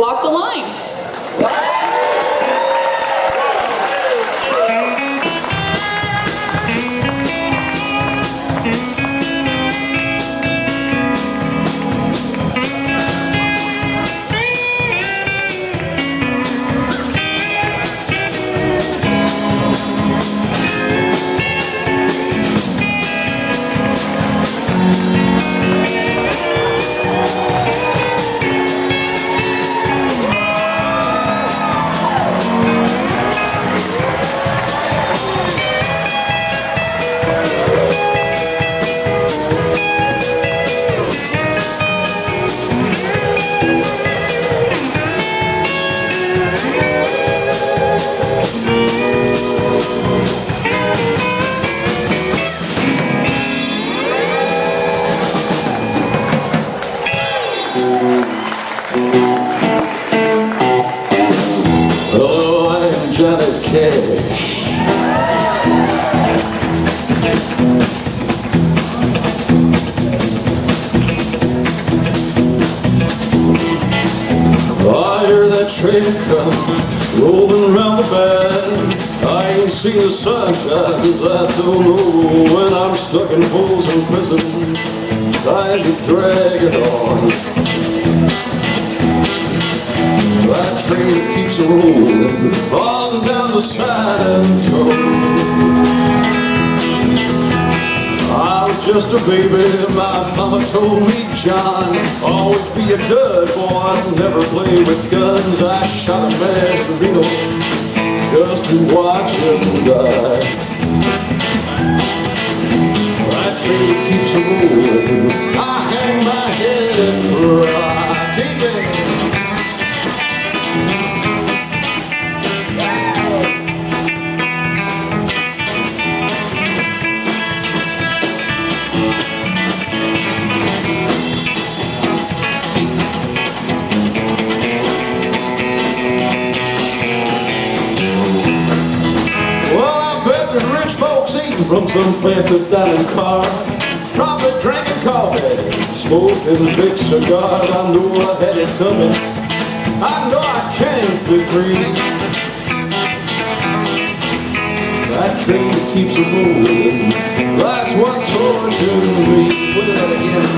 Walk the Line. Rolling around the bend, I ain't seen the sunshine, I don't know when I'm stuck in Folsom Prison, trying to drag it on. That train keeps rolling on down the San Antonio. I was just a baby, my mama told me, John, always be a good boy, never play with guns. I shot a man in Reno just to watch him die. That train keeps rolling, I hang my head and cry. TJ. From some fancy dining car, probably drinking coffee, smoking a big cigar. I knew I had it coming, I know I can't be free. That train keeps a moving, that's what tortures me. Put it up again.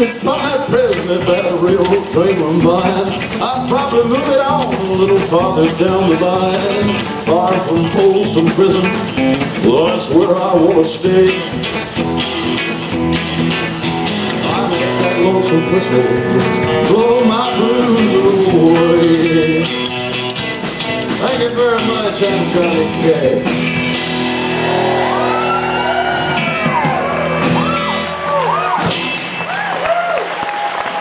If my president had a railroad train of mine, I'd probably move it on a little farther down the line, far from Folsom Prison. Well, that's where I want to stay. I let that lonesome whistle blow my blues away. Thank you very much, I'm Johnny Cash.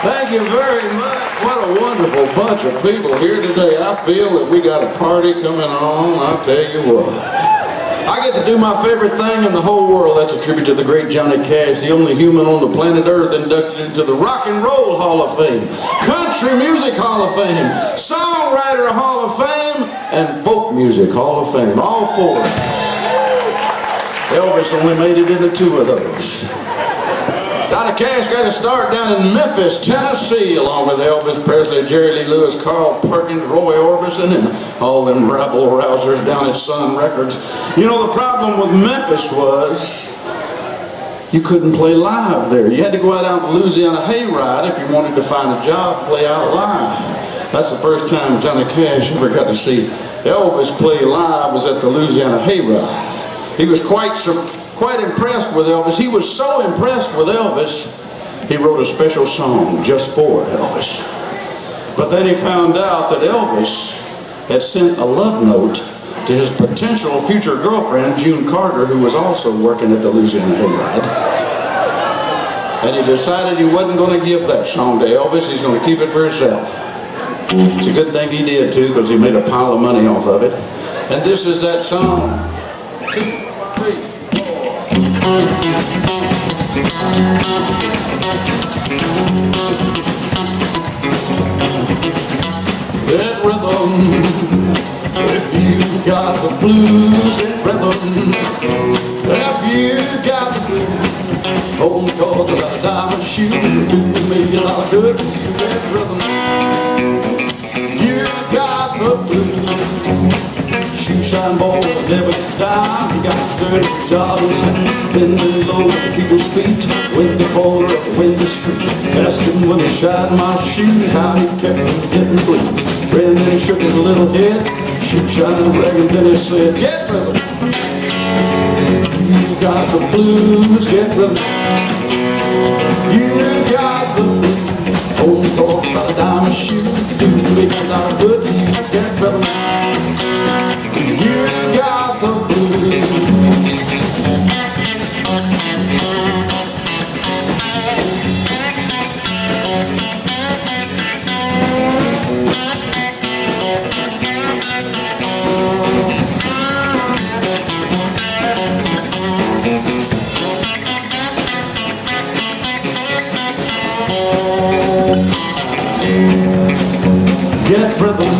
Thank you very much. What a wonderful bunch of people here today. I feel that we got a party coming on, I'll tell you what. I get to do my favorite thing in the whole world. That's a tribute to the great Johnny Cash, the only human on the planet Earth inducted into the Rock and Roll Hall of Fame, Country Music Hall of Fame, Songwriter Hall of Fame, and Folk Music Hall of Fame. All four. Elvis only made it into two of those. Johnny Cash got to start down in Memphis, Tennessee, along with Elvis Presley, Jerry Lee Lewis, Carl Perkins, Roy Orbison, and all them rabble-rousers down at Sun Records. You know, the problem with Memphis was you couldn't play live there. You had to go out to Louisiana Hayride if you wanted to find a job to play out live. That's the first time Johnny Cash ever got to see Elvis play live, was at the Louisiana Hayride. He was quite impressed with Elvis. He was so impressed with Elvis, he wrote a special song just for Elvis. But then he found out that Elvis had sent a love note to his potential future girlfriend, June Carter, who was also working at the Louisiana Hayride. And he decided he wasn't going to give that song to Elvis, he's going to keep it for himself. It's a good thing he did too, because he made a pile of money off of it. And this is that song. 2, 3, 4. Get rhythm. If you got the blues, get rhythm. If you got the blues, only cause I got a diamond shoe, do me a lot of good. You get rhythm. You got the blues. Shoe shine boy, never get down. He got dirty jobbers, bending low at people's feet. When the corner up, when the street, asking when I shine my shoe, how he kept them getting blue. Brandon shook his little head, shoe shine bragging, then he said, get rhythm. You got the blues, get rhythm. You got the blues. Only talk about a diamond shoe, do me a lot of good. You get rhythm. You got the blues. Get rhythm.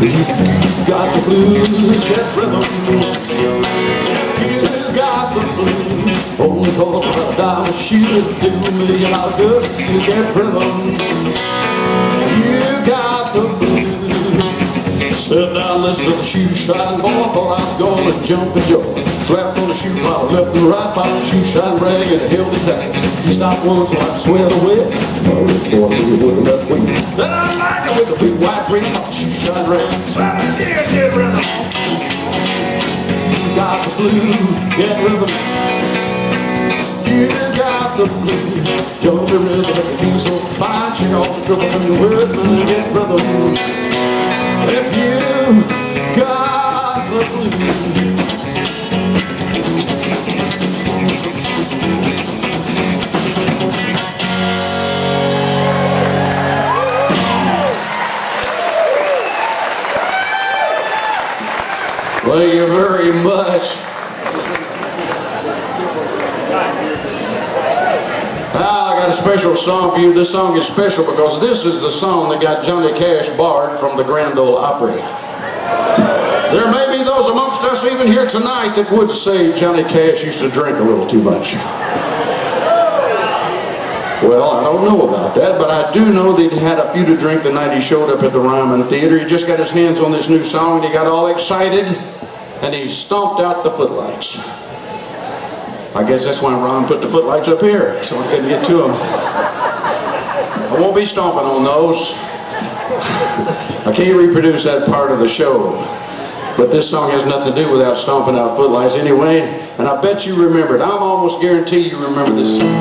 You got the blues, get rhythm. You got the blues. Only cause a diamond shoe do me a lot of good. You get rhythm. You got the blues. Sit down, listen to the shoe shine boy. Thought I was gonna jump and joy. Slapped on the shoe pile, left and right, found the shoe shine rag and held it down. He stopped once so I sweat away. I reported he wouldn't let me. Then I like it with the big white ring, shoe shine rag. Slap it, get rhythm. You got the blues, get rhythm. You got the blues. Jump the rhythm, make it be so fine. Check off the trouble from your word, man, get rhythm. If you got the blues. Thank you very much. Now I got a special song for you. This song is special because this is the song that got Johnny Cash barred from the Grand Ole Opry. There may be those amongst us even here tonight that would say Johnny Cash used to drink a little too much. Well, I don't know about that, but I do know that he had a few to drink the night he showed up at the Ryman Theater. He just got his hands on this new song and he got all excited and he stomped out the footlights. I guess that's why Ron put the footlights up here, so I couldn't get to them. I won't be stomping on those. I can't reproduce that part of the show. But this song has nothing to do without stomping out footlights anyway, and I bet you remember it. I'm almost guarantee you remember this song.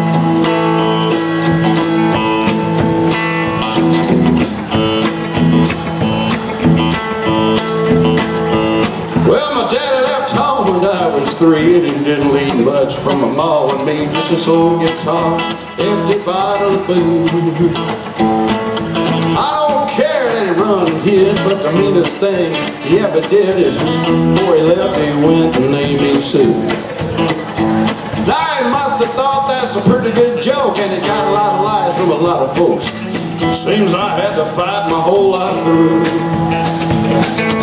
Well, my daddy left home when I was 3, and he didn't leave much from my ma and me, just this old guitar, empty bottle of booze. I don't care that he run and hid, but the meanest thing he ever did is before he left, he went and named me Sue. Now he must have thought that's a pretty good joke, and he got a lot of lies from a lot of folks. Seems I had to fight my whole life through.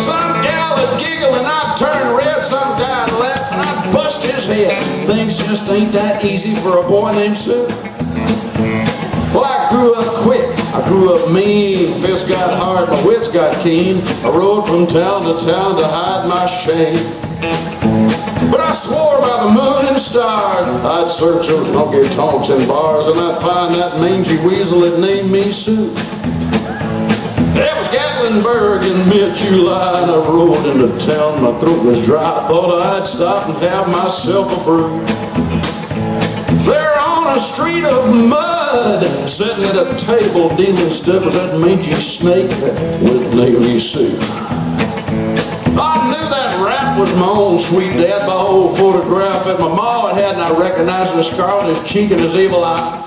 Some gal would giggle and I'd turn red, some guy would laugh and I'd bust his head. Things just ain't that easy for a boy named Sue. Well, I grew up quick, I grew up mean, fists got hard, my wits got keen. I rode from town to hide my shame. But I swore by the moon and stars, I'd search those honky-tonks and bars, and I'd find that mangy weasel that named me Sue. It was Gatlinburg in mid-July, and I rode into town, my throat was dry. I thought I'd stop and have myself a brew. There on a street of mud, sitting at a table dealing stuff, was that mangy snake with named me Sue. I knew that rap was my own sweet dad by old photograph that my ma had, and I recognized the scar on his cheek and his evil eye.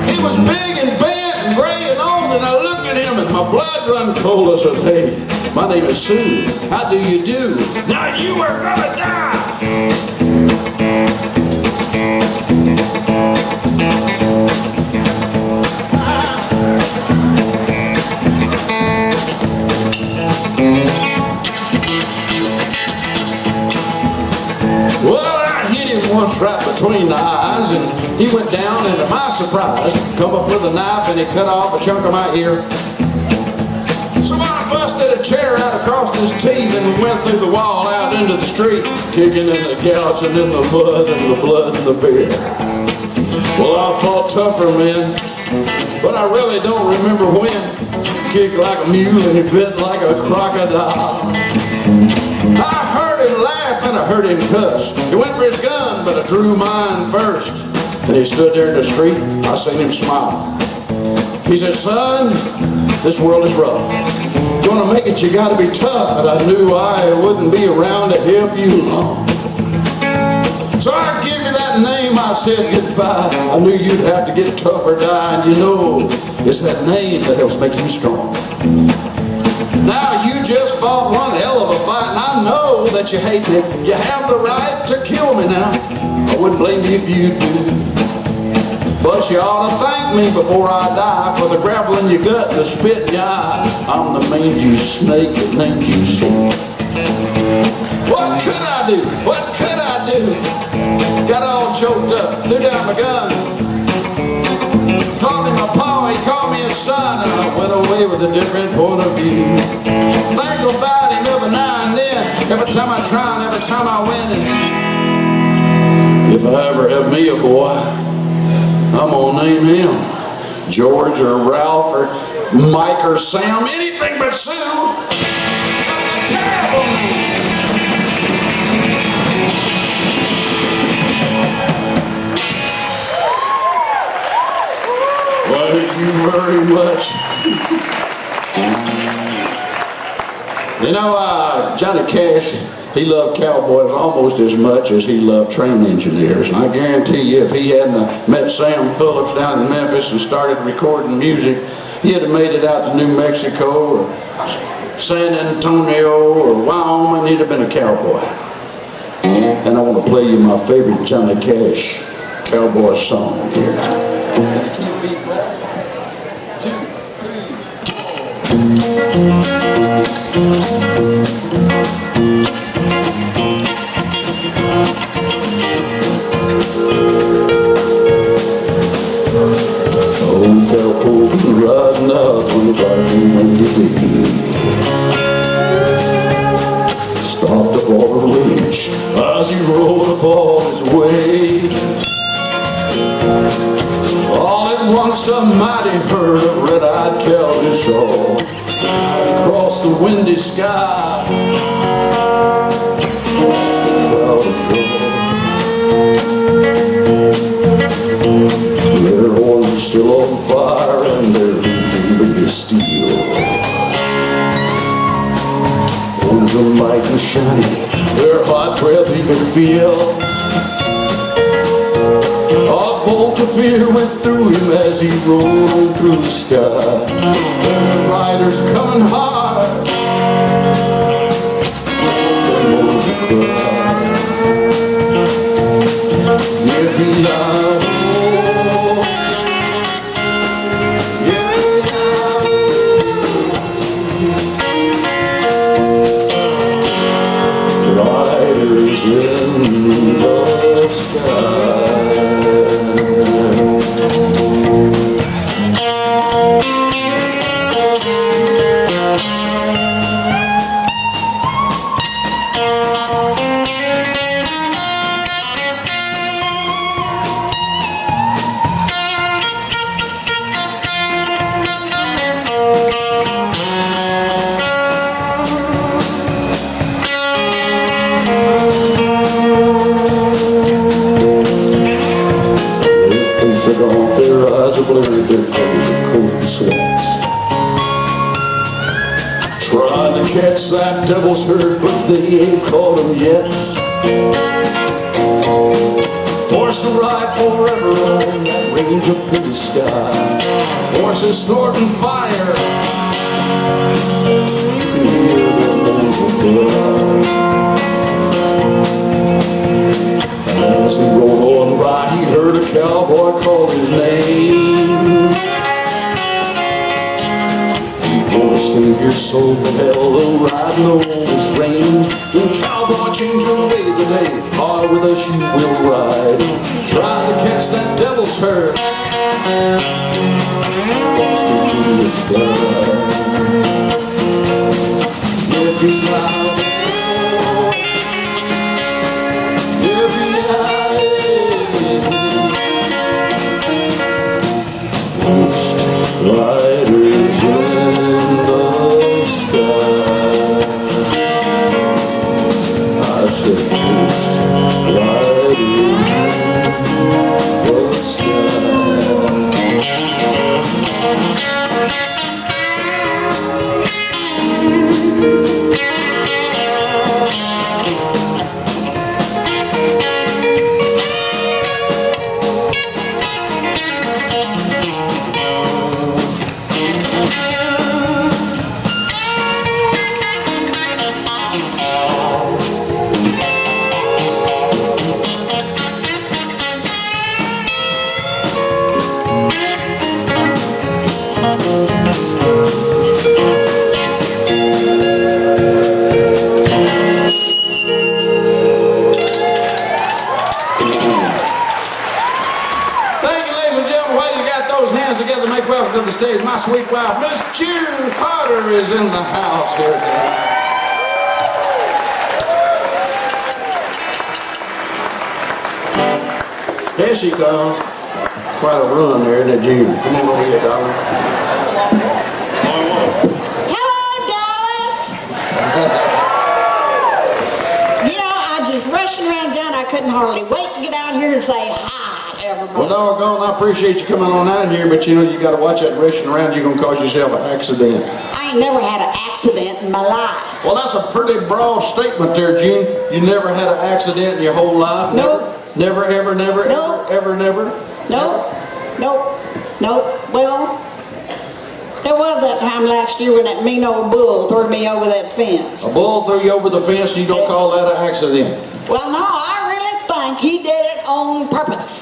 He was big and bent and gray and old, and I looked at him and my blood run cold. I said, hey, my name is Sue. How do you do? Now you are gonna die. once right between the eyes, and he went down, and to my surprise, come up with a knife and he cut off a chunk of my ear. Somebody busted a chair out across his teeth and went through the wall out into the street, kicking in the gouging in the mud and the blood and the beer. Well, I fought tougher men, but I really don't remember when. Kicked like a mule and he bit like a crocodile. I heard him laugh and I heard him cuss. He went for his gun, but I drew mine first. And he stood there in the street, I seen him smile. He said, son, this world is rough. Gonna make it, you gotta be tough. And I knew I wouldn't be around to help you long. So I give you that name, I said goodbye. I knew you'd have to get tough or die. And you know, it's that name that helps make you strong. Now you just fought one hell of a fight, and I know that you hate me. You have the right to kill me now. I wouldn't blame you if you do. But you ought to thank me before I die for the gravel in your gut and the spit in your eye. I'm the mangy snake that named you so. What could I do? What could I do? Got all choked up, threw down my gun. Called him a paw, he called me a son, and I went away with a different point of view. Think about him every now and then, every time I try and every time I win. And if I ever have me a boy, I'm gonna name him George or Ralph or Mike or Sam, anything but Sue. That's a terrible name. Thank you very much. You know, Johnny Cash, he loved cowboys almost as much as he loved train engineers. And I guarantee you, if he hadn't met Sam Phillips down in Memphis and started recording music, he'd have made it out to New Mexico or San Antonio or Wyoming. He'd have been a cowboy. And I want to play you my favorite Johnny Cash cowboy song here. Old cowboy riding out on the bargain day. Stopped up on the range as he rode upon his way. All at once a mighty herd of red-eyed cows saw across the windy sky. Cloud of gold. Their horns are still on fire and their engine is steel. Horns are light and shiny, their hot breath he could feel. A bolt of fear went through him as he rode through the sky. The riders coming hard, they won't cry. If he died, riders in the sky. Trying to catch that devil's herd, but they ain't caught him yet. Forced to ride forever on that range up in the sky. Horses snorting fire, you can hear them angel cry. As he rode on by, he heard a cowboy call his name. He your soul from hell, riding over this range. When cowboy change your way the day, or with us you will ride. Try to catch that devil's herd. Every cloud, every eye, ghost riders in the sky. I said ghost riders in the sky. Welcome to the stage, my sweet wife, Miss June Carter is in the house here tonight. There she comes. Quite a run there, isn't it, June? Come on over here, darling. Hello, Dallas. You know, I just rushing around town. I couldn't hardly wait to get out here and say hi. Well, doggone, I appreciate you coming on out here, but you know, you got to watch that rushing around. You're going to cause yourself an accident. I ain't never had an accident in my life. Well, that's a pretty broad statement there, Gene. You never had an accident in your whole life? Nope. Never, ever, never, nope. ever, never? Nope. Nope. Nope. Well, there was that time last year when that mean old bull threw me over that fence. A bull threw you over the fence, you don't call that an accident? Well, no, I really think he did it on purpose.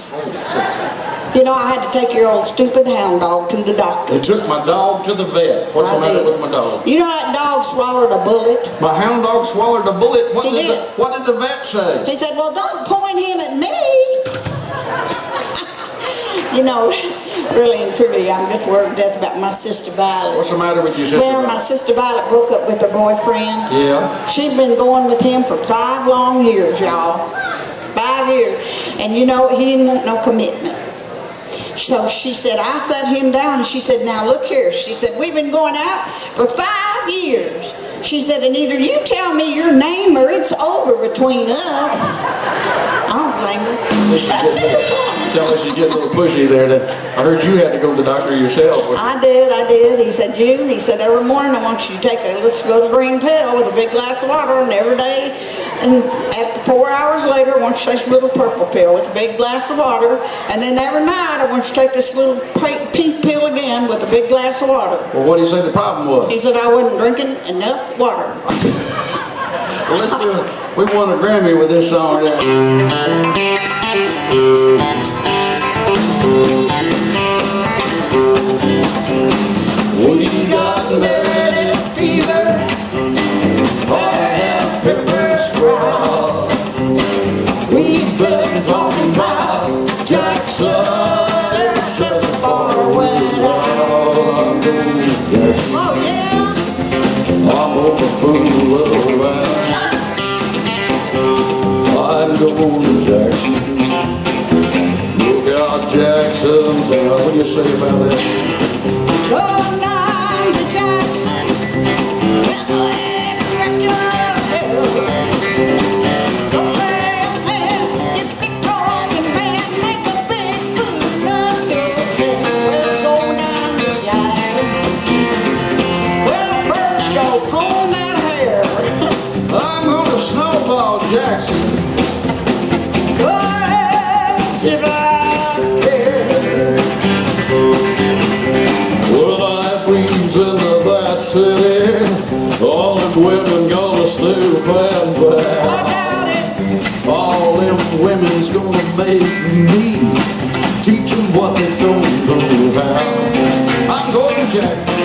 You know, I had to take your old stupid hound dog to the doctor. You took my dog to the vet. What's the matter with my dog? You know that dog swallowed a bullet? My hound dog swallowed a bullet? What He did. What did the vet say? He said, well, don't point him at me. You know, really and truly, I'm just worried to death about my sister Violet. What's the matter with your sister Well, Violet? my sister Violet broke up with her boyfriend. Yeah. She'd been going with him for 5 long years, y'all. 5 years. And you know, he didn't want no commitment. So she said, I sat him down and she said, now look here. She said, we've been going out for 5 years. She said, and either you tell me your name or it's over between us. I don't blame her. Tell us you get a little pushy there. I heard you had to go to the doctor yourself. I did. He said, June, he said, every morning I want you to take a little green pill with a big glass of water, and every day, and after 4 hours later, I want you to take a little purple pill with a big glass of water, and then every night I want you to take this little pink pill again with a big glass of water. Well, what did he say the problem was? He said I wasn't drinking enough water. Well, let's do it. We won a Grammy with this song. We got married fever, and pepper straw. We've been talking about Jackson, so far away. Oh yeah. I'm over fool around. I'm going to Jackson. Look out, Jackson. What do you say about that? Going down to Jackson. Don't say a man, you big talking man, make a big fool of yourself. Well, go down to Jackson. Well, first go comb that hair. I'm going to snowball Jackson. Go ahead, if I care. Well, life weaves into that city. All them women gonna stoop and I bow. doubt it. All them women's gonna make me teach them what they don't know how. I'm going to Jackson.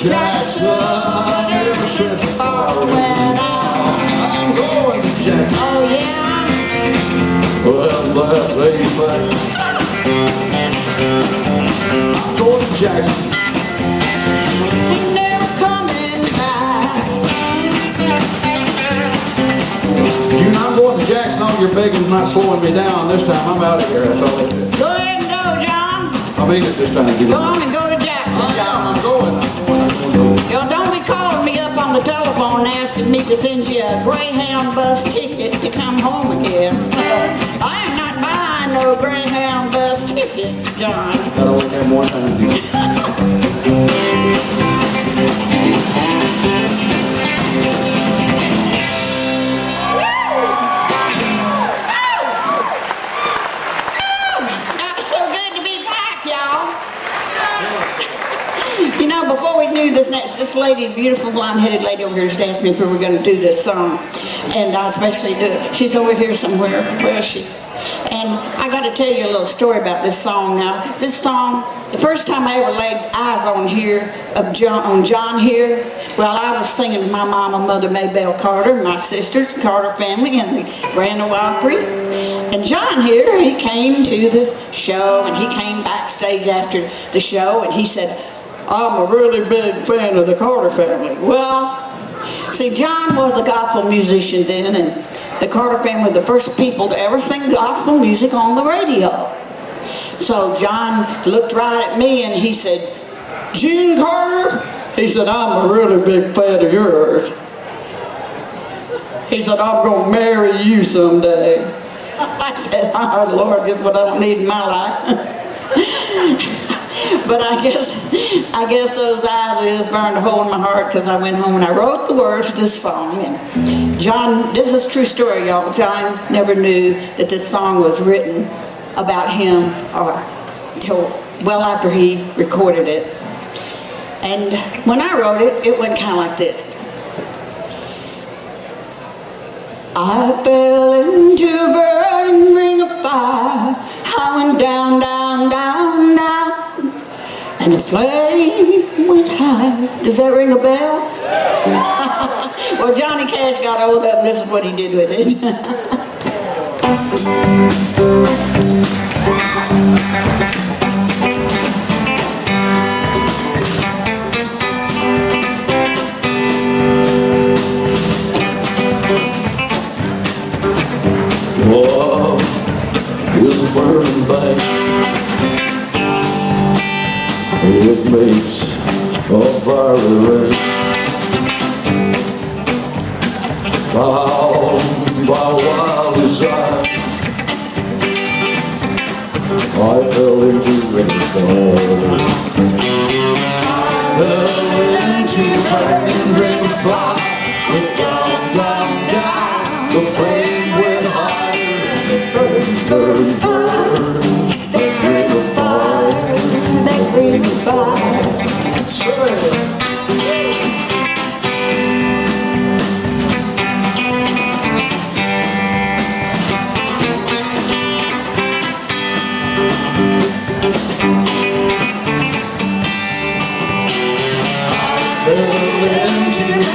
Jackson, ever since the fire went out. I'm going to Jackson. Oh yeah? Well, that's amen. I'm going to Jackson. Ain't never coming back. You're not going to Jackson on your begging's not slowing me down. This time I'm out of here. That's all it is. Go ahead and go, John. I mean it this time. Go on and go to Jackson, John. I'm going. Y'all don't be calling me up on the telephone asking me to send you a Greyhound bus ticket to come home again. I am not buying no Greyhound bus ticket, John. Gotta wait that one time. You know, before we knew this lady, beautiful blonde-headed lady over here just asked me if we were going to do this song. And I especially do it. She's over here somewhere. Where is she? And I got to tell you a little story about this song now. This song, the first time I ever laid eyes on here, on John here, well, I was singing with my mama, Mother Maybelle Carter, my sisters, Carter family, and the Grand Ole Opry. And John here, he came to the show, and he came backstage after the show, and he said, I'm a really big fan of the Carter family. Well, see, John was a gospel musician then, and the Carter family were the first people to ever sing gospel music on the radio. So John looked right at me and he said, Gene Carter? He said, I'm a really big fan of yours. He said, I'm going to marry you someday. I said, oh Lord, this is what I don't need in my life. But I guess those eyes of his burned a hole in my heart because I went home and I wrote the words to this song. And John, this is a true story, y'all. John never knew that this song was written about him until well after he recorded it. And when I wrote it, it went kind of like this. I fell into a burning ring of fire. I went down, down, down, down. And the flame went high. Does that ring a bell? Well, Johnny Cash got hold of it, and this is what he did with it. Love is a burning thing. It makes a fiery rain. Bound by wild desire, I fell into the fire. Fell into the burning ring of fire. Went down, down, down. The flame went higher. Burn, burn, burn. That ring of fire. That ring of fire.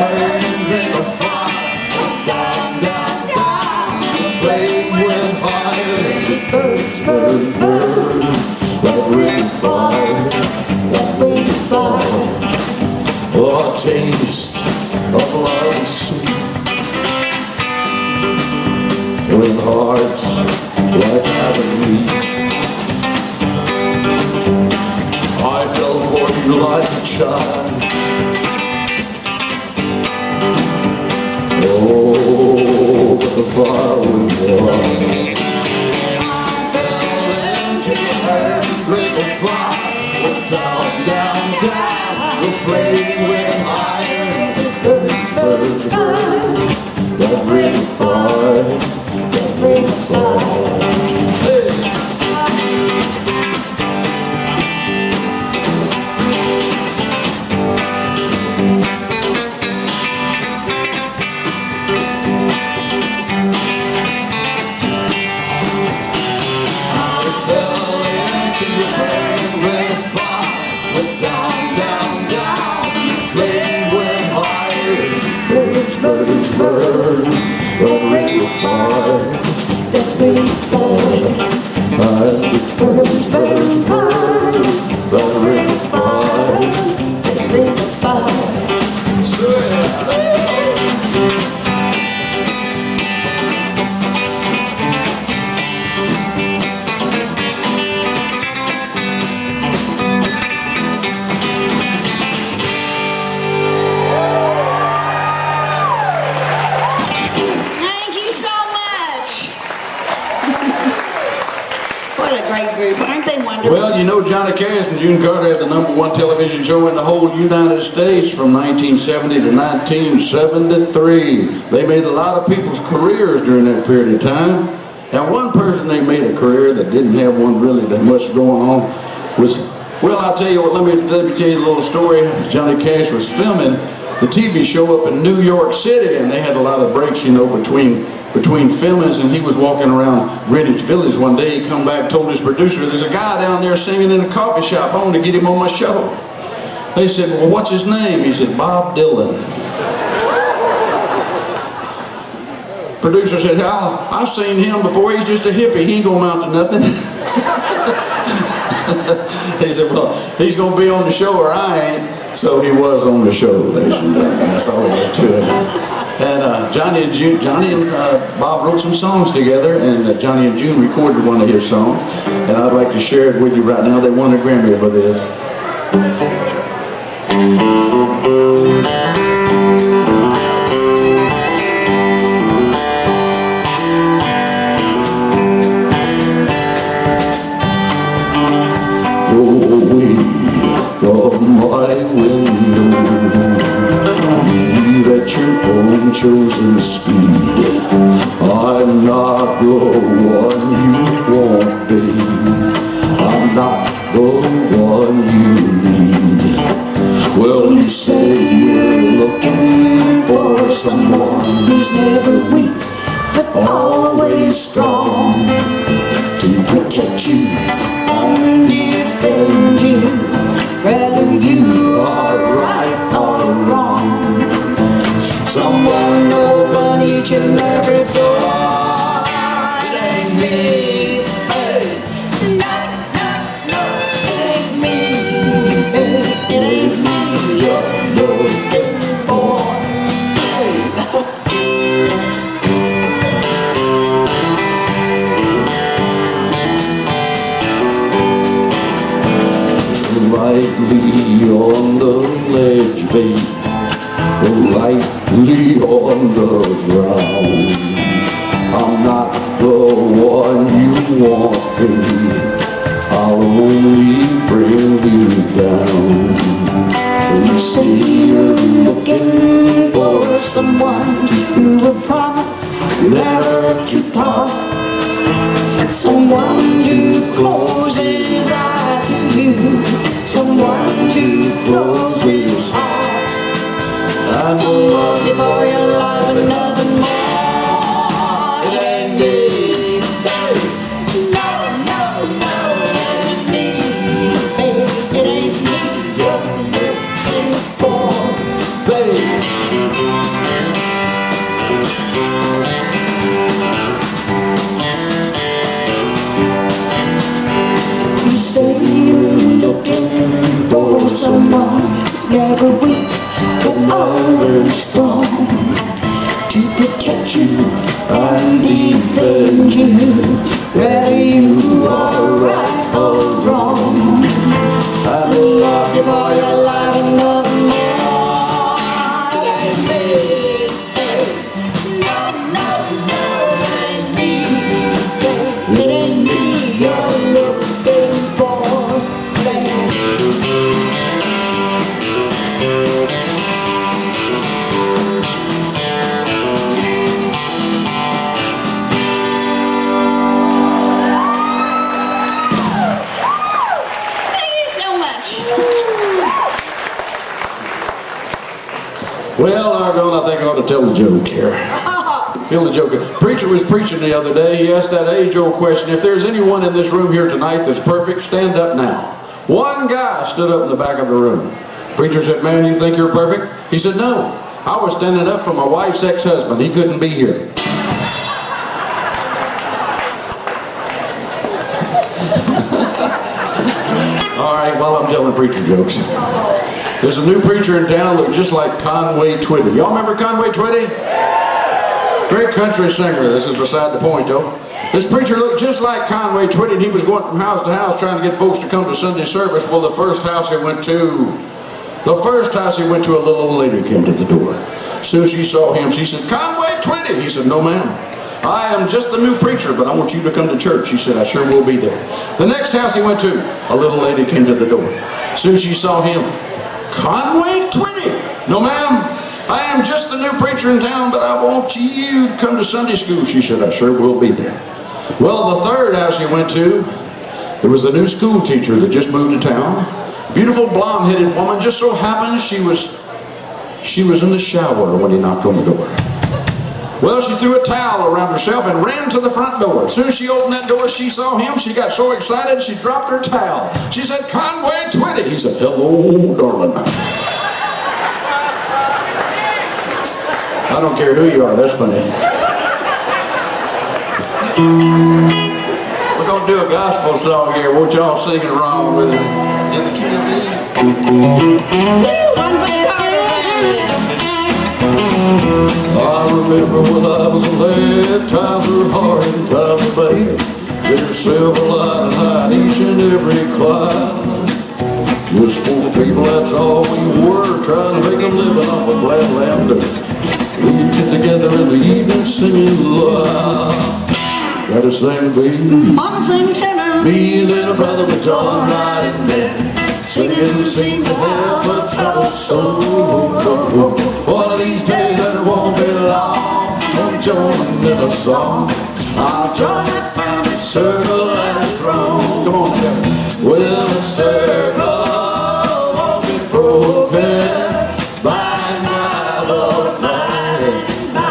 Burning ring of fire, down, down, down. The flame went higher. Burn, burn, burn. That ring of fire, that ring of fire. Oh, a taste of love is sweet. With hearts like heavenly. I fell for you like a child. Oh, but the fire was warm. I fell into the burning ring of fire. Went down, down, down. The flame went higher. Burn, burn, burn. That ring of fire. That ring of fire. Hey! river fire. Every fire. Birds burn high. The river fire. Every fire. Thank you so much. What a great group. Aren't they wonderful? Well, you know, Johnny Cash and June Carter had the #1 television show in the whole United States from 1970 to 1973. They made a lot of people's careers during that period of time. Now, one person they made a career that didn't have one really that much going on was, well, I'll tell you what, let me tell you a little story. Johnny Cash was filming the TV show up in New York City, and they had a lot of breaks, you know, between filmings, and he was walking around Greenwich Village one day. He come back, told his producer, there's a guy down there singing in a coffee shop. I want to get him on my show. They said, well, what's his name? He said, Bob Dylan. Producer said, I've seen him before. He's just a hippie. He ain't gonna amount to nothing. He said, well, he's gonna be on the show or I ain't. So he was on the show, ladies and gentlemen. That's all there is to it. And Johnny and Bob wrote some songs together, and Johnny and June recorded one of his songs, and I'd like to share it with you right now. They won a Grammy for this. Away from my window, leave at your own chosen speed. I'm not the one you want, babe. I'm not the one you need. Well, you say you're looking for someone who's never weak, but always strong, to protect you and defend you, whether you are right or wrong. Someone open each and every door. It ain't me, hey. No, no, no, it ain't me, hey. It ain't me you're looking for, hey. Lightly on the ledge, babe, lightly on the ground. I'm not the one you want, babe. I'll only bring you down. You say you're looking for someone who will promise never to part, someone to close his eyes to you, someone to close his heart, and love you for your life and nothing more. It ain't me, babe. No, no, no, it ain't me, babe. It ain't me you're looking for, babe. You say you're looking for someone never weak, but always strong, to protect you and defend you, whether you are right or wrong. I love you for your life and nothing more. It ain't me, hey. No, no, no, it ain't me, hey. It ain't me you're looking for, babe. Well, I think I ought to tell the joke here. Tell the joke. Preacher was preaching the other day. He asked that age-old question, if there's anyone in this room here tonight that's perfect, stand up now. One guy stood up in the back of the room. Preacher said, man, you think you're perfect? He said, no. I was standing up for my wife's ex-husband. He couldn't be here. while I'm telling preacher jokes. There's a new preacher in town that looked just like Conway Twitty. Y'all remember Conway Twitty? Great country singer. This is beside the point, though. This preacher looked just like Conway Twitty, and he was going from house to house trying to get folks to come to Sunday service. Well, the first house he went to, a little old lady came to the door. As soon as she saw him, she said, "Conway Twitty." He said, "No, ma'am. I am just a new preacher, but I want you to come to church." She said, "I sure will be there." The next house he went to, a little lady came to the door. As soon as she saw him, "Conway Twitty." "No, ma'am. I am just a new preacher in town, but I want you to come to Sunday school." She said, "I sure will be there." Well, the third house he went to, there was a new school teacher that just moved to town. Beautiful blonde-headed woman. Just so happens she was in the shower when he knocked on the door. Well, she threw a towel around herself and ran to the front door. As soon as she opened that door, she saw him. She got so excited, she dropped her towel. She said, "Conway Twitty." He said, "Hello, darling." I don't care who you are, that's funny. We're going to do a gospel song here. Won't y'all sing it wrong with it? In the key of E. I remember when I was a lad, times were hard and times were bad. There's silver lining each and every cloud. Just for people, that's all we were, trying to make a living off of flat land dirt. We'd get together in the evening singing loud. Got to sing, baby. Mama sing tenor. Me and little brother would join right in bed, singing, seem to have a trouble so. One of these days that won't be long, I'll join in a song. I'll join that family circle and a throne. Come on, Kevin. Well, the circle won't be broken. By and by, Lord, by and by.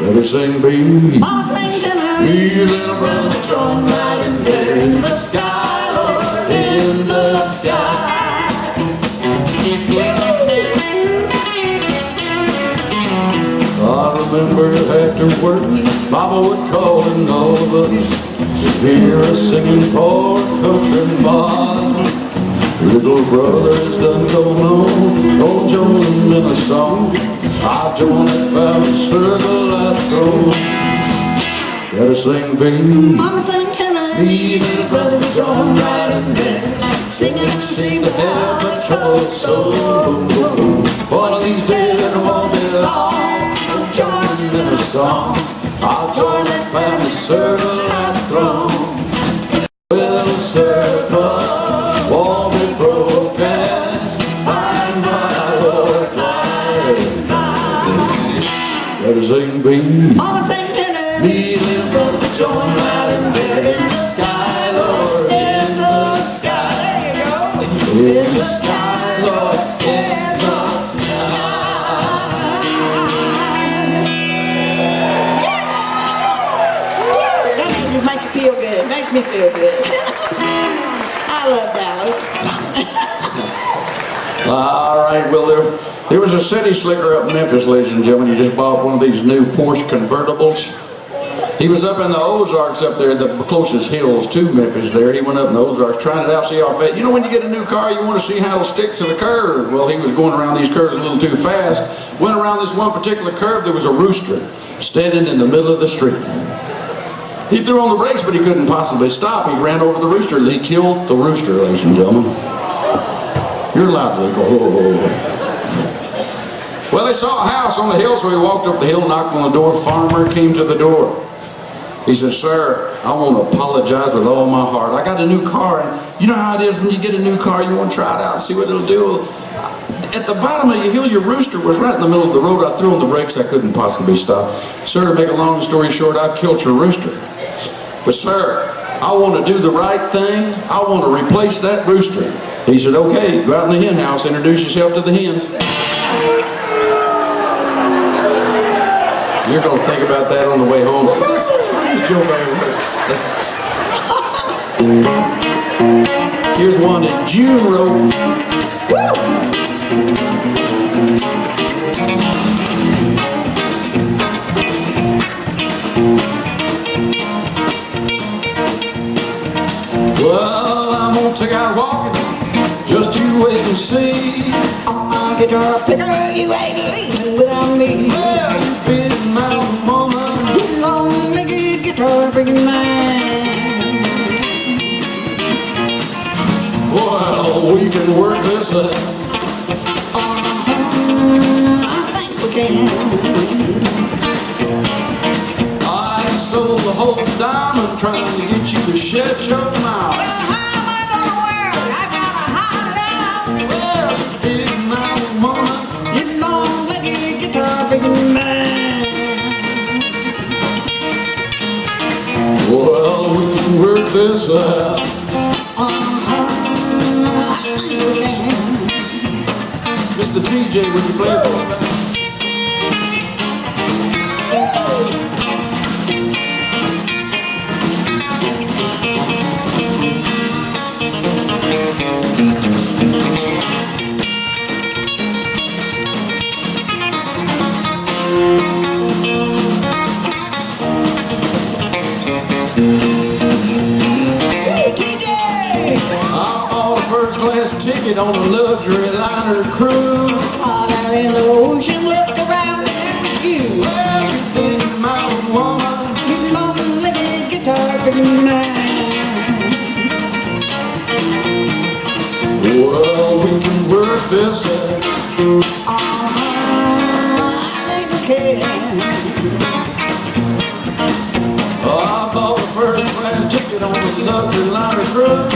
Let me sing, baby. Mama sing tenor. Me and little brother join right in there in the sky, Lord, in the sky. I remember after work, Mama would call and all of us to hear us singing for country mom. Little brother is done going on, don't join him in a song. I'll join that family circle I'd go. Gotta sing, baby. Mama sing tenor. Me and little brother would join right in there, singing and seem to have a trouble so. One of these days it won't be long, join in a song. I'll join that family circle I've thrown. Well, the circle won't be broken. By and by, Lord, by and by. Gotta sing, baby. Mama sing tenor. Me and little brother join right in there in the sky, Lord, in the sky. There you go. In the sky, Lord, in the Make you feel good. Makes me feel good. I love Dallas. All right, well, there was a city slicker up in Memphis, ladies and gentlemen. He just bought one of these new Porsche convertibles. He was up in the Ozarks up there, the closest hills to Memphis there. He went up in the Ozarks trying it out, see how fast. You know, when you get a new car, you want to see how it'll stick to the curve. Well, he was going around these curves a little too fast. Went around this one particular curve, there was a rooster standing in the middle of the street. He threw on the brakes, but he couldn't possibly stop. He ran over the rooster. He killed the rooster, ladies and gentlemen. You're allowed to go. Well, they saw a house on the hill, so he walked up the hill, knocked on the door. Farmer came to the door. He said, "Sir, I want to apologize with all my heart. I got a new car, and you know how it is when you get a new car, you want to try it out and see what it'll do. At the bottom of your hill, your rooster was right in the middle of the road. I threw on the brakes. I couldn't possibly stop. Sir, to make a long story short, I've killed your rooster. But sir, I want to do the right thing. I want to replace that rooster." He said, "Okay, go out in the hen house, introduce yourself to the hens." You're going to think about that on the way home. Here's one that June wrote. Well, I'm gonna take out a walk Guitar picker, you ain't leaving without me. Well, you've been my woman. You long-legged guitar picking man. Well, we can work this up. I think we can. I stole the whole diamond trying to get you to shut your mouth. Well, how am I gonna wear it? I gotta hide it out. Well, you've been my woman. You long-legged guitar picking man. Well, we can work this out. Mr. TJ, would you play it for me? First class ticket on a luxury liner cruise. Out there in the ocean, look around and you. Well, you've been my woman. You long-legged guitar picking man. Well, we can work this out. I think we can. I bought a first class ticket on a luxury liner cruise.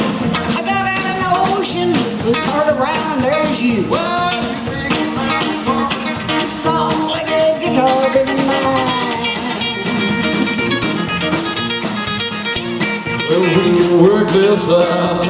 I got out in the ocean, turned around, there's you. Well, you've been my woman. Long-legged guitar picking man. Well, we can work this out.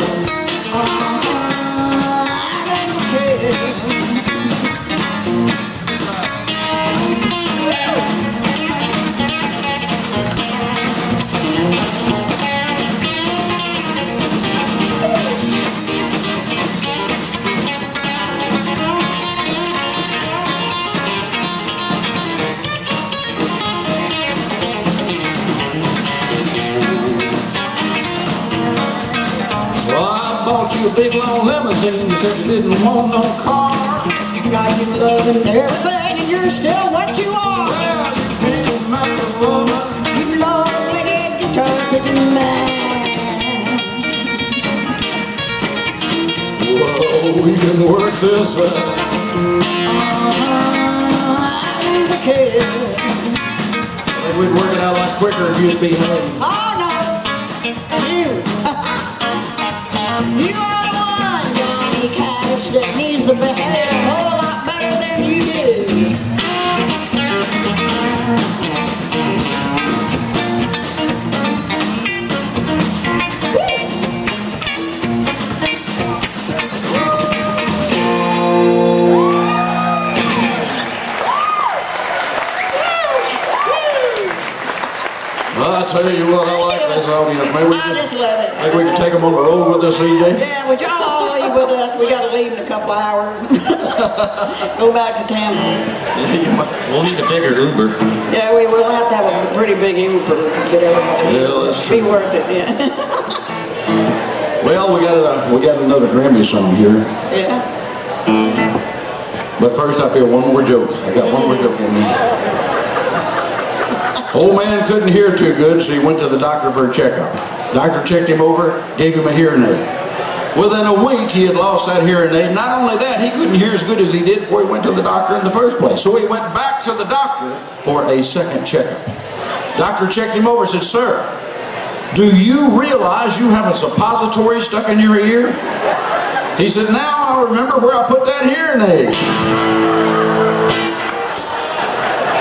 Bought you a big long limousine, said you didn't want no car. Got you loving everything and you're still what you are. Well, you've been my woman. You long-legged guitar picking man. Whoa, we can work this out. I think we can. I think we'd work it out a lot quicker if you'd be home. Oh no, you. You are the one, Johnny Cash, that needs to behave a whole lot better than you do. Well, I tell you what, I like this audience. Maybe we I can, just love it. maybe we can take them on the road with us, CJ. Yeah, would y'all all leave with us? We gotta leave in a couple hours. Go back to Tampa. Yeah, you might. We'll need a bigger Uber. Yeah, we will have to have a pretty big Uber to get everybody. Yeah, that's Be true. worth it, yeah. Well, we got another Grammy song here. Yeah. But first, I feel one more joke. I got one more joke in me. Old man couldn't hear too good, so he went to the doctor for a checkup. Doctor checked him over, gave him a hearing aid. Within a week, he had lost that hearing aid. Not only that, he couldn't hear as good as he did before he went to the doctor in the first place. So he went back to the doctor for a second checkup. Doctor checked him over and said, "Sir, do you realize you have a suppository stuck in your ear?" He said, "Now I remember where I put that hearing aid."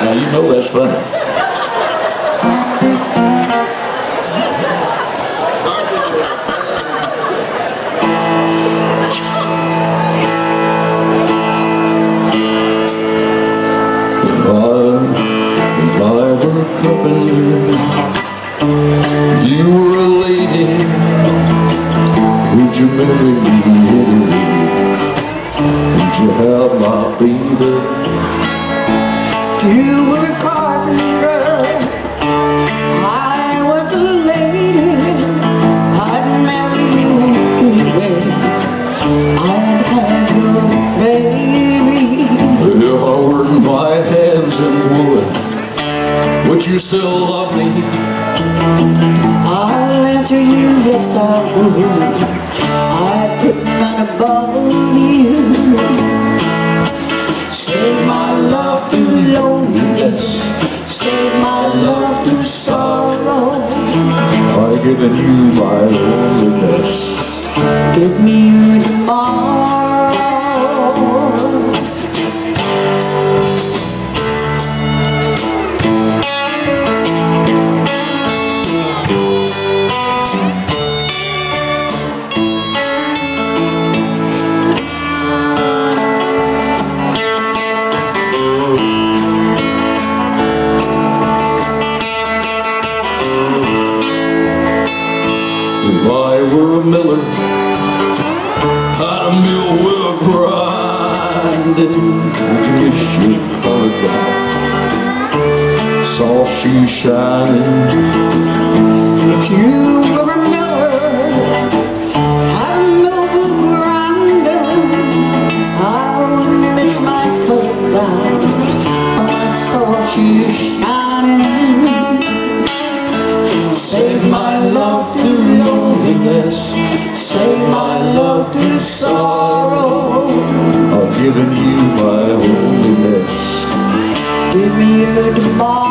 Now you know that's funny. If I were company, you were a lady, would you marry me? Would you have my baby? You were a carpenter, I was a lady. I'd marry you anyway. I'd have your baby. you still love me? I'll answer you, yes I would. I put none above you. Save my love through loneliness, save my love through sorrow. I've given you my loneliness. Give me you tomorrow. If I were a miller, I'd a mill will grinding. Wish you colored black, saw she shining. If you were a miller, I'd a mill will grinding. I wouldn't miss my colored life when I saw you shining. Save my love through loneliness, save my love through sorrow. I've given you my holiness. Give me you tomorrow.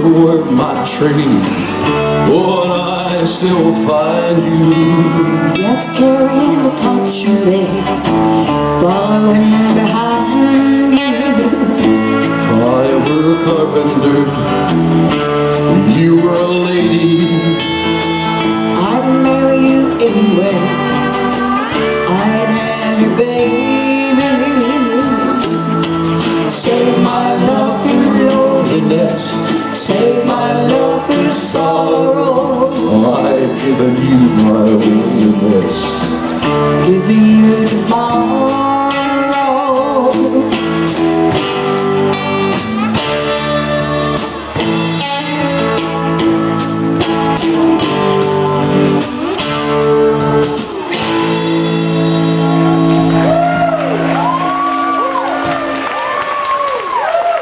Work my tree, would I still find you? Yes, carrying the pots you made, following behind you. If I were a carpenter, and you were a lady, I'd marry you anyway, I'd have your baby. Save my love through loneliness, save my love through sorrow. I've given you my holiness. Give me you tomorrow.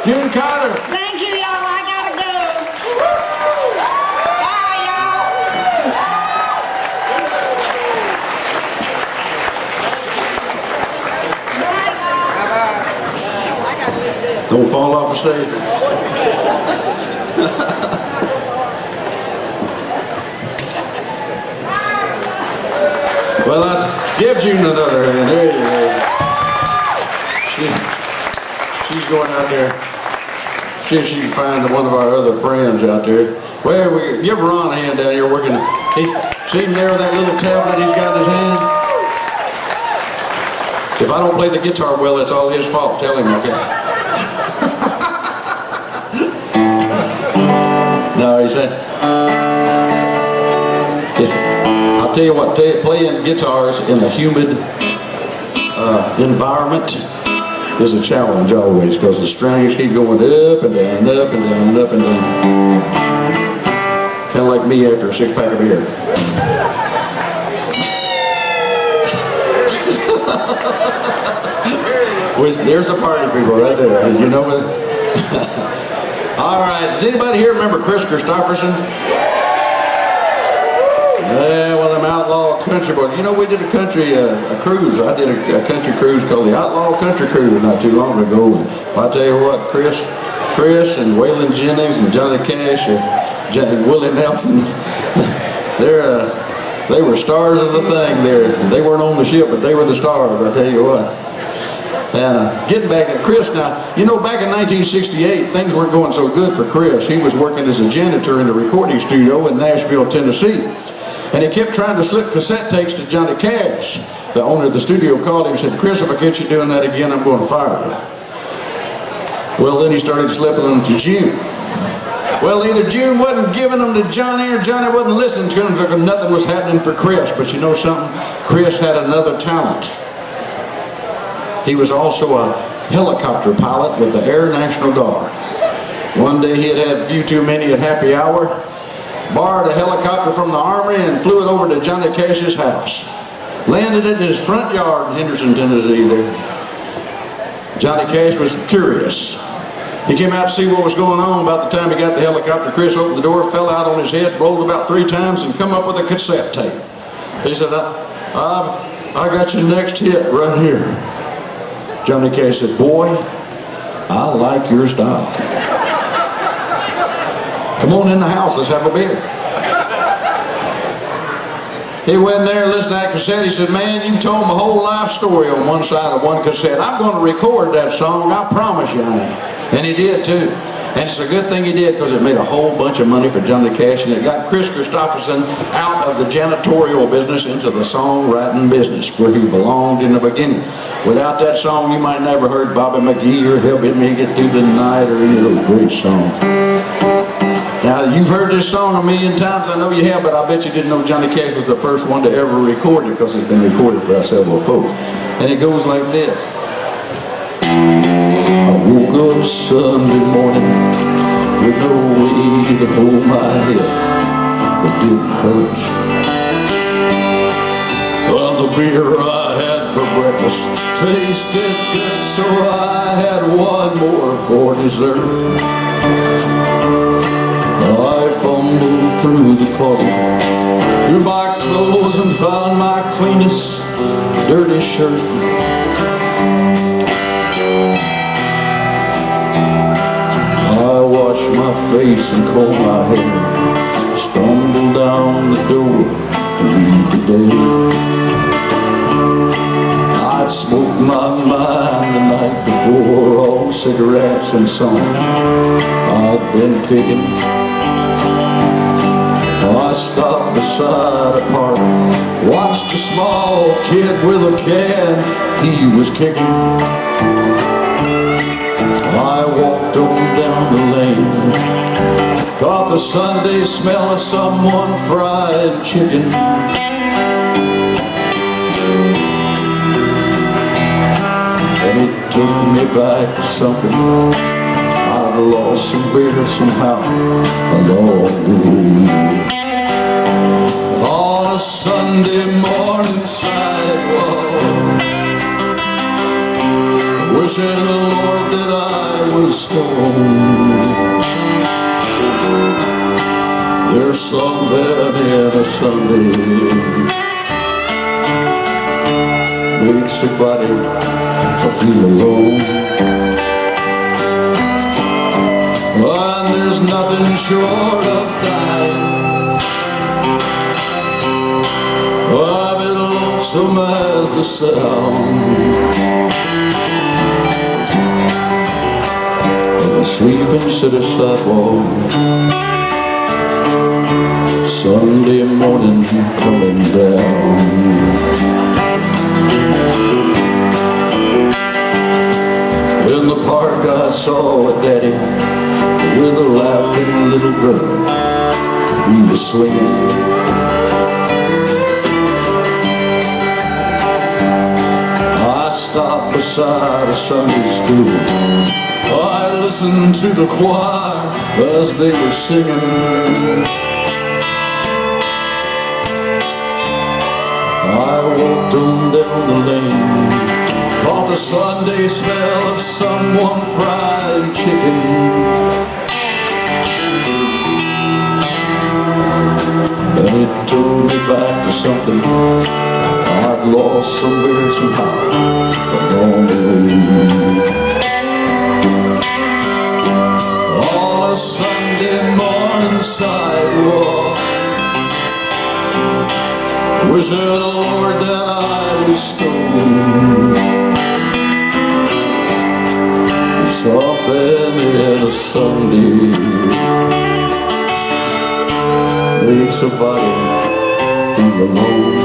June Carter. Thank you, y'all. I gotta go. Bye, y'all. Bye, y'all. Don't fall off the stage. Well, let's give June another hand. There you go. She's going out there. See if she can find one of our other friends out there. Well, give Ron a hand down here working. See him there with that little tablet he's got in his hand? If I don't play the guitar well, it's all his fault. Tell him, okay? No, he said, I'll tell you what, playing guitars in a humid environment is a challenge always, because the strings keep going up and down, and up and down, and up and down. Kind of like me after a 6-pack of beer. There's the party people right there, you know what? All right, does anybody here remember Chris Christopherson? Yeah, well, them outlaw country boys. You know, we did a country a cruise. I did a country cruise called the Outlaw Country Cruise not too long ago. And I tell you what, Chris and Waylon Jennings and Johnny Cash and Willie Nelson, they were stars of the thing. They weren't on the ship, but they were the stars. I tell you what. Getting back at Chris now, you know, back in 1968, things weren't going so good for Chris. He was working as a janitor in a recording studio in Nashville, Tennessee. And he kept trying to slip cassette tapes to Johnny Cash. The owner of the studio called him and said, "Chris, if I get you doing that again, I'm going to fire you." Well, then he started slipping them to June. Well, either June wasn't giving them to Johnny or Johnny wasn't listening to them because nothing was happening for Chris. But you know something? Chris had another talent. He was also a helicopter pilot with the Air National Guard. One day he had had a few too many at happy hour, borrowed a helicopter from the Army and flew it over to Johnny Cash's house. Landed it in his front yard in Henderson, Tennessee there. Johnny Cash was curious. He came out to see what was going on. About the time he got the helicopter, Chris opened the door, fell out on his head, rolled about 3 times, and come up with a cassette tape. He said, I got your next hit right here. Johnny Cash said, boy, I like your style. Come on in the house, let's have a beer. He went in there and listened to that cassette. He said, man, you've told my whole life story on one side of one cassette. I'm going to record that song, I promise you I am. And he did too. And it's a good thing he did because it made a whole bunch of money for Johnny Cash, and it got Chris Christopherson out of the janitorial business into the songwriting business where he belonged in the beginning. Without that song, you might never heard Bobby McGee or Help Me Get Through the Night or any of those great songs. Now, you've heard this song a million times, I know you have, but I bet you didn't know Johnny Cash was the first one to ever record it because it's been recorded by several folks. And it goes like this. I woke up Sunday morning with no way to hold my head. It didn't hurt. Well, the beer I had for breakfast tasted good, so I had one more for dessert. I fumbled through the closet, through my clothes and found my cleanest dirty shirt. I washed my face and combed my hair, stumbled down the door to leave the day. I'd smoked my mind the night before, all cigarettes and songs I'd been picking. I stopped beside a park, watched a small kid with a can he was kicking. I walked on down the lane, caught the Sunday smell of someone fried chicken. And it took me back to something I'd lost some beer somehow along the way. On a Sunday morning sidewalk, wishing the Lord that I was stoned. There's something in a Sunday makes your body feel alone. And there's nothing short of dying I've been lonesome as the sound of a sleeping city sidewalk. Sunday morning coming down. In the park I saw a daddy with a laughing little girl. He was swinging. I stopped beside a Sunday school. I listened to the choir as they were singing. I walked on down the lane, caught the Sunday smell of someone fried chicken. And it took me back to something I'd lost somewhere somehow along the way. On a Sunday morning sidewalk, wishing the Lord that I was stoned. Something in a Sunday makes a body feel alone.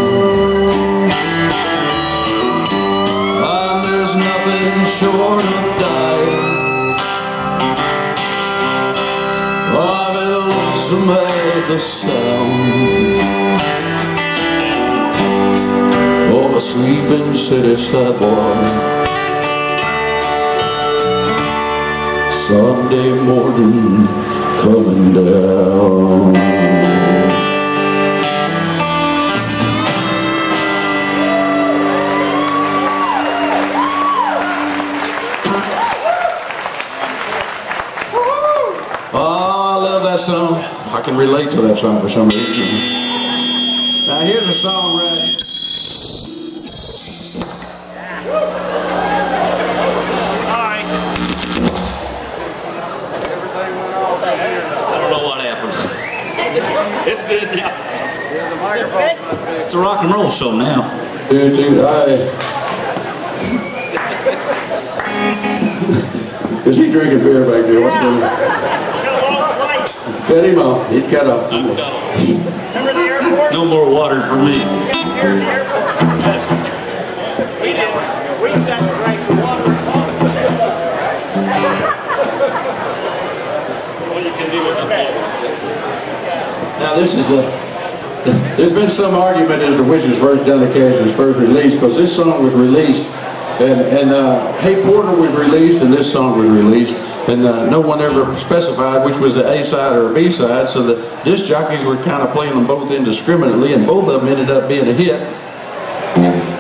And there's nothing short of dying I've lonesome as the sound of a sleeping city sidewalk. Sunday morning coming down. That song. I can relate to that song for some reason. Now here's a song right here. Hi. Everything went off here. I don't know what happened. It's good now. Yeah, the microphone. It's a rock and roll show now. Dude, is he drinking beer back there? What's going on? Cut him off. He's cut off. I'm cut off. Remember the airport? No more water for me. Here at the airport? Yes. We sat and drank the water. All you can do is okay. Now this is there's been some argument as to which is first Telecaster's first release, because this song was released and Hey Porter was released and this song was released, and no one ever specified which was the A-side or a B-side, so the disc jockeys were kind of playing them both indiscriminately, and both of them ended up being a hit.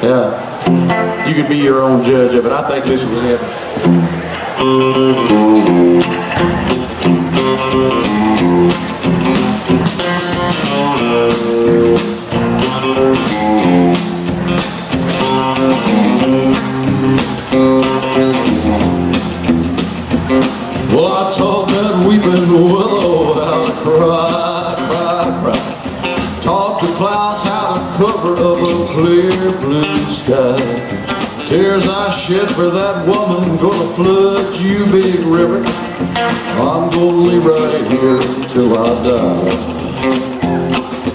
Yeah, you could be your own judge of it. I think this was it. Well, I taught that weeping willow how to cry, cry, cry. Taught the clouds how to cover up a clear blue sky. Tears I shed for that woman gonna flood you, big river. I'm gonna live right here till I die.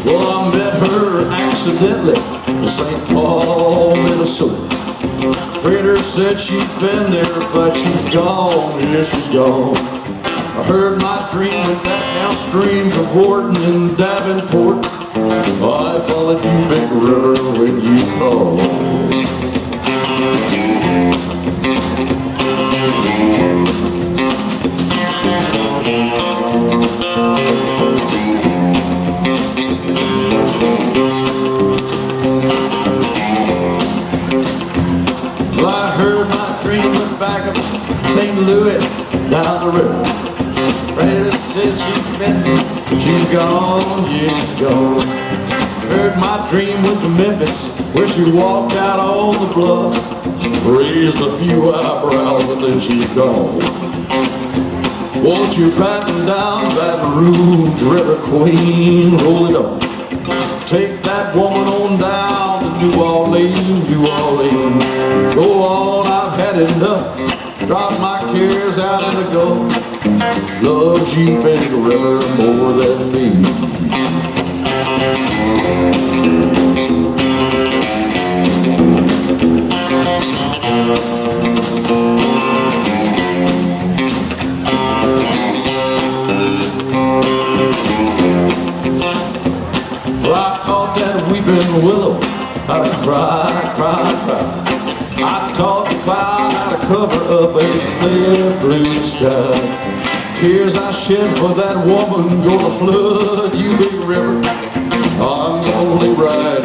Well, I met her accidentally in St. Paul, Minnesota. Freighter said she'd been there, but she's gone, yes, she's gone. I heard my dream went back downstream to Horton and Davenport. I followed you, big river, when you called. Well, I heard my dream went back up St. Louis, down the river. Freighter said she's been there, she's gone, yeah, she's gone. Heard my dream went to Memphis, where she walked out on the bluff, raised a few eyebrows, and then she's gone. Won't you batten down Baton Rouge, River Queen, roll it on. Take that woman on down to New Orleans, New Orleans. Go on, I've had enough. Drop my cares out in the Gulf. Loves you, big river, more than me. Well, I taught that weeping willow how to cry, cry, cry. I taught the cloud how to cover up a clear blue sky. Tears I shed for that woman gonna flood you, big river. I'm gonna live right